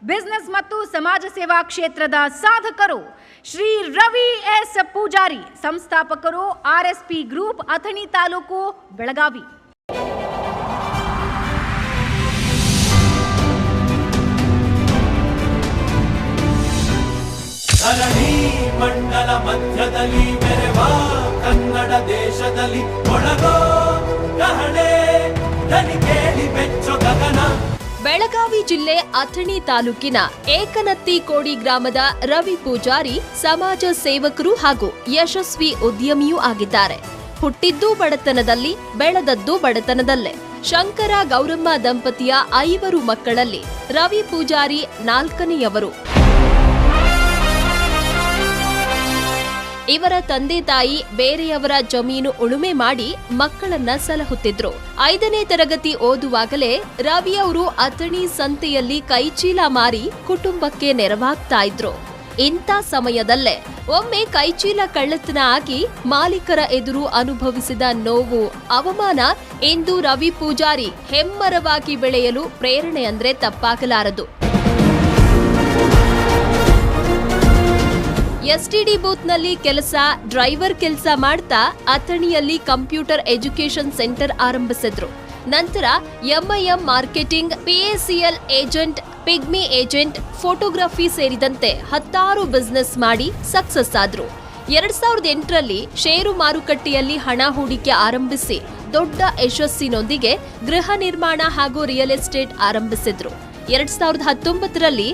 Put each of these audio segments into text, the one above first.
Business ಮತ್ತು ಸಮಾಜ ಸೇವಾ ಕ್ಷೇತ್ರದ ಸಾಧಕರು ಶ್ರೀ ರವಿ ಎಸ್ ಪೂಜಾರಿ, ಸಂಸ್ಥಾಪಕರು RSP ಗ್ರೂಪ್, ಅಥಣಿ ತಾಲೂಕು, ಬೆಳಗಾವಿ. ಧರಣಿ ಮಂಡಲ ಮಧ್ಯದಲ್ಲಿ ಮೆರೆವ ಕನ್ನಡ ದೇಶದಲ್ಲಿ ಒಳಗೋ ಕಹಳೆ ಧನಿ ಕೇಳಿ ಬೆಚ್ಚೋ ಗಗನ. ಬೆಳಗಾವಿ ಜಿಲ್ಲೆ ಅಥಣಿ ತಾಲೂಕಿನ ಏಕನತ್ತಿ ಕೋಡಿ ಗ್ರಾಮದ ರವಿ ಪೂಜಾರಿ ಸಮಾಜ ಸೇವಕರು ಹಾಗೂ ಯಶಸ್ವಿ ಉದ್ಯಮಿಯೂ ಆಗಿದ್ದಾರೆ. ಹುಟ್ಟಿದ್ದು ಬಡತನದಲ್ಲಿ, ಬೆಳೆದದ್ದು ಬಡತನದಲ್ಲೇ. ಶಂಕರ ಗೌರಮ್ಮ ದಂಪತಿಯ 5 ಮಕ್ಕಳಲ್ಲಿ ರವಿ ಪೂಜಾರಿ 4ನೆಯವರು. ಇವರ ತಂದೆ ತಾಯಿ ಬೇರೆಯವರ ಜಮೀನು ಉಳುಮೆ ಮಾಡಿ ಮಕ್ಕಳನ್ನ ಸಲಹುತ್ತಿದ್ರು. 5ನೇ ತರಗತಿ ಓದುವಾಗಲೇ ರವಿಯವರು ಅಥಣಿ ಸಂತೆಯಲ್ಲಿ ಕೈಚೀಲ ಮಾರಿ ಕುಟುಂಬಕ್ಕೆ ನೆರವಾಗ್ತಾ ಇದ್ರು. ಇಂಥ ಸಮಯದಲ್ಲೇ ಒಮ್ಮೆ ಕೈಚೀಲ ಕಳ್ಳತನ ಆಗಿ ಮಾಲೀಕರ ಎದುರು ಅನುಭವಿಸಿದ ನೋವು, ಅವಮಾನ ಇಂದು ರವಿ ಪೂಜಾರಿ ಹೆಮ್ಮರವಾಗಿ ಬೆಳೆಯಲು ಪ್ರೇರಣೆ ಅಂದ್ರೆ ತಪ್ಪಾಗಲಾರದು. STD ಬೂತ್ನಲ್ಲಿ ಕೆಲಸ, ಡ್ರೈವರ್ ಕೆಲಸ ಮಾಡ್ತಾ ಅಥಣಿಯಲ್ಲಿ ಕಂಪ್ಯೂಟರ್ ಎಜುಕೇಷನ್ ಸೆಂಟರ್ ಆರಂಭಿಸಿದ್ರು. ನಂತರ MIM marketing, PACL agent, pigmy agent, photography ಸೇರಿದಂತೆ 10 ಬಿಸಿನೆಸ್ ಮಾಡಿ ಸಕ್ಸಸ್ ಆದ್ರು. 2008ರಲ್ಲಿ ಷೇರು ಮಾರುಕಟ್ಟೆಯಲ್ಲಿ ಹಣ ಹೂಡಿಕೆ ಆರಂಭಿಸಿ ದೊಡ್ಡ ಯಶಸ್ಸಿನೊಂದಿಗೆ ಗೃಹ ನಿರ್ಮಾಣ ಹಾಗೂ ರಿಯಲ್ ಎಸ್ಟೇಟ್ ಆರಂಭಿಸಿದ್ರು. 2019ರಲ್ಲಿ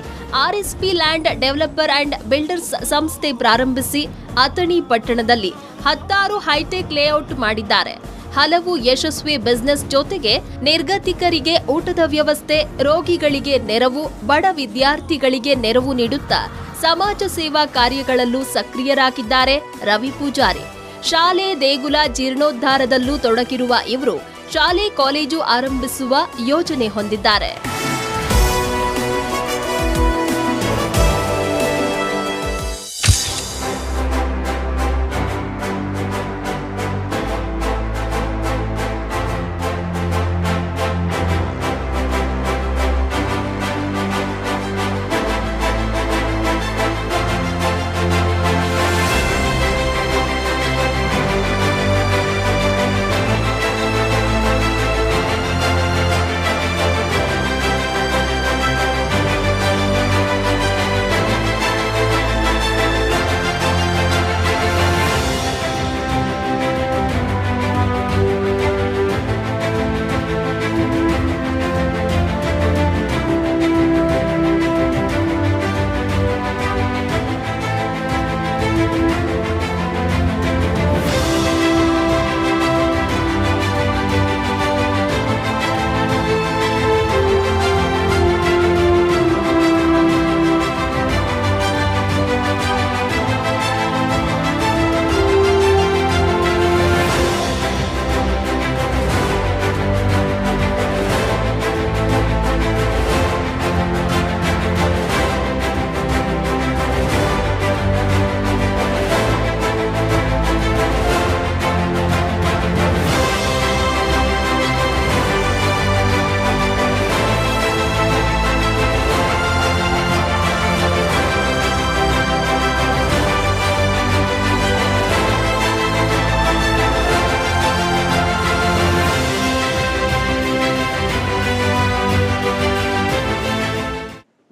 RSP land developer and builders ಸಂಸ್ಥೆ ಪ್ರಾರಂಭಿಸಿ ಅಥಣಿ ಪಟ್ಟಣದಲ್ಲಿ 10 ಹೈಟೆಕ್ ಲೇಔಟ್ ಮಾಡಿದ್ದಾರೆ. ಹಲವು ಯಶಸ್ವಿ ಬಿಸಿನೆಸ್ ಜೊತೆಗೆ ನಿರ್ಗತಿಕರಿಗೆ ಊಟದ ವ್ಯವಸ್ಥೆ, ರೋಗಿಗಳಿಗೆ ನೆರವು, ಬಡ ವಿದ್ಯಾರ್ಥಿಗಳಿಗೆ ನೆರವು ನೀಡುತ್ತಾ ಸಮಾಜ ಸೇವಾ ಕಾರ್ಯಗಳಲ್ಲೂ ಸಕ್ರಿಯರಾಗಿದ್ದಾರೆ ರವಿ ಪೂಜಾರಿ. ಶಾಲೆ, ದೇಗುಲ ಜೀರ್ಣೋದ್ಧಾರದಲ್ಲೂ ತೊಡಗಿರುವ ಇವರು ಶಾಲೆ, ಕಾಲೇಜು ಆರಂಭಿಸುವ ಯೋಜನೆ ಹೊಂದಿದ್ದಾರೆ.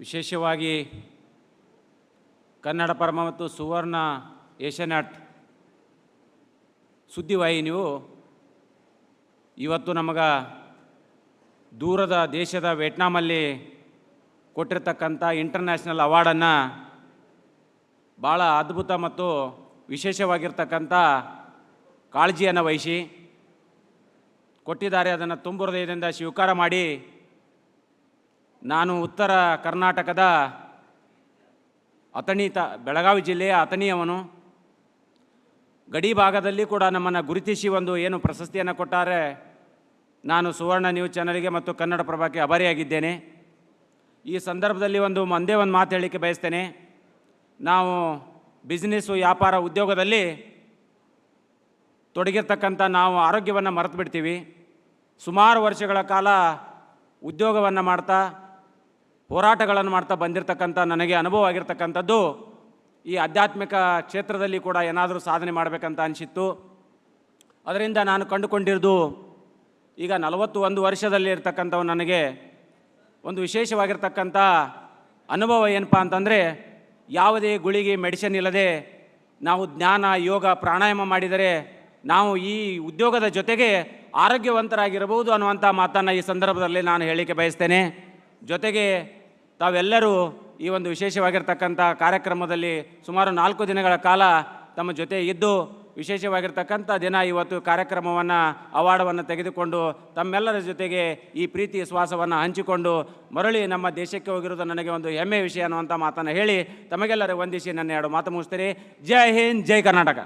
ವಿಶೇಷವಾಗಿ ಕನ್ನಡಪರಮ ಮತ್ತು ಸುವರ್ಣ ಏಷ್ಯಾನೆಟ್ ಸುದ್ದಿವಾಹಿನಿಯು ಇವತ್ತು ನಮಗೆ ದೂರದ ದೇಶದ ವಿಯೆಟ್ನಾಮಲ್ಲಿ ಕೊಟ್ಟಿರ್ತಕ್ಕಂಥ ಇಂಟರ್ನ್ಯಾಷನಲ್ ಅವಾರ್ಡನ್ನು ಭಾಳ ಅದ್ಭುತ ಮತ್ತು ವಿಶೇಷವಾಗಿರ್ತಕ್ಕಂಥ ಕಾಳಜಿಯನ್ನು ವಹಿಸಿ ಕೊಟ್ಟಿದ್ದಾರೆ. ಅದನ್ನು ತುಂಬ ಹೃದಯದಿಂದ ಸ್ವೀಕಾರ ಮಾಡಿ, ನಾನು ಉತ್ತರ ಕರ್ನಾಟಕದ ಬೆಳಗಾವಿ ಜಿಲ್ಲೆಯ ಅಥಣಿಯವನು. ಗಡಿ ಭಾಗದಲ್ಲಿ ಕೂಡ ನಮ್ಮನ್ನು ಗುರುತಿಸಿ ಏನು ಪ್ರಶಸ್ತಿಯನ್ನು ಕೊಟ್ಟಾರೆ, ನಾನು ಸುವರ್ಣ ನ್ಯೂಸ್ ಚಾನಲ್ಗೆ ಮತ್ತು ಕನ್ನಡಪ್ರಭಕ್ಕೆ ಆಭಾರಿಯಾಗಿದ್ದೇನೆ. ಈ ಸಂದರ್ಭದಲ್ಲಿ ಒಂದೇ ಒಂದು ಮಾತು ಹೇಳಲಿಕ್ಕೆ ಬಯಸ್ತೇನೆ. ನಾವು ಬಿಸ್ನೆಸ್ಸು, ವ್ಯಾಪಾರ, ಉದ್ಯೋಗದಲ್ಲಿ ತೊಡಗಿರ್ತಕ್ಕಂಥ ನಾವು ಆರೋಗ್ಯವನ್ನು ಮರೆತು ಬಿಡ್ತೀವಿ. ಸುಮಾರು ವರ್ಷಗಳ ಕಾಲ ಉದ್ಯೋಗವನ್ನು ಮಾಡ್ತಾ ಹೋರಾಟಗಳನ್ನು ಮಾಡ್ತಾ ಬಂದಿರತಕ್ಕಂಥ ನನಗೆ ಅನುಭವ ಆಗಿರ್ತಕ್ಕಂಥದ್ದು ಈ ಆಧ್ಯಾತ್ಮಿಕ ಕ್ಷೇತ್ರದಲ್ಲಿ ಕೂಡ ಏನಾದರೂ ಸಾಧನೆ ಮಾಡಬೇಕಂತ ಅನಿಸಿತ್ತು. ಅದರಿಂದ ನಾನು ಕಂಡುಕೊಂಡಿರೋದು ಈಗ 41 ವರ್ಷದಲ್ಲಿ ಇರ್ತಕ್ಕಂಥವು ನನಗೆ ಒಂದು ವಿಶೇಷವಾಗಿರ್ತಕ್ಕಂಥ ಅನುಭವ ಏನಪ್ಪ ಅಂತಂದರೆ, ಯಾವುದೇ ಗುಳಿಗೆ ಮೆಡಿಸಿನ್ ಇಲ್ಲದೆ ನಾವು ಜ್ಞಾನ ಯೋಗ ಪ್ರಾಣಾಯಾಮ ಮಾಡಿದರೆ ನಾವು ಈ ಉದ್ಯೋಗದ ಜೊತೆಗೆ ಆರೋಗ್ಯವಂತರಾಗಿರಬಹುದು ಅನ್ನುವಂಥ ಮಾತನ್ನು ಈ ಸಂದರ್ಭದಲ್ಲಿ ನಾನು ಹೇಳಲಿಕ್ಕೆ ಬಯಸ್ತೇನೆ. ಜೊತೆಗೆ ತಾವೆಲ್ಲರೂ ಈ ಒಂದು ವಿಶೇಷವಾಗಿರ್ತಕ್ಕಂಥ ಕಾರ್ಯಕ್ರಮದಲ್ಲಿ ಸುಮಾರು 4 ದಿನಗಳ ಕಾಲ ತಮ್ಮ ಜೊತೆ ಇದ್ದು ವಿಶೇಷವಾಗಿರ್ತಕ್ಕಂಥ ದಿನ ಇವತ್ತು ಕಾರ್ಯಕ್ರಮವನ್ನು ಅವಾರ್ಡವನ್ನು ತೆಗೆದುಕೊಂಡು ತಮ್ಮೆಲ್ಲರ ಜೊತೆಗೆ ಈ ಪ್ರೀತಿ ವಿಶ್ವಾಸವನ್ನು ಹಂಚಿಕೊಂಡು ಮರಳಿ ನಮ್ಮ ದೇಶಕ್ಕೆ ಹೋಗಿರೋದು ನನಗೆ ಒಂದು ಹೆಮ್ಮೆಯ ವಿಷಯ ಅನ್ನುವಂಥ ಮಾತನ್ನು ಹೇಳಿ ತಮಗೆಲ್ಲರೂ ವಂದಿಸಿ ನನ್ನ 2 ಮಾತು ಮುಗಿಸ್ತೀನಿ. ಜೈ ಹಿಂದ್, ಜೈ ಕರ್ನಾಟಕ.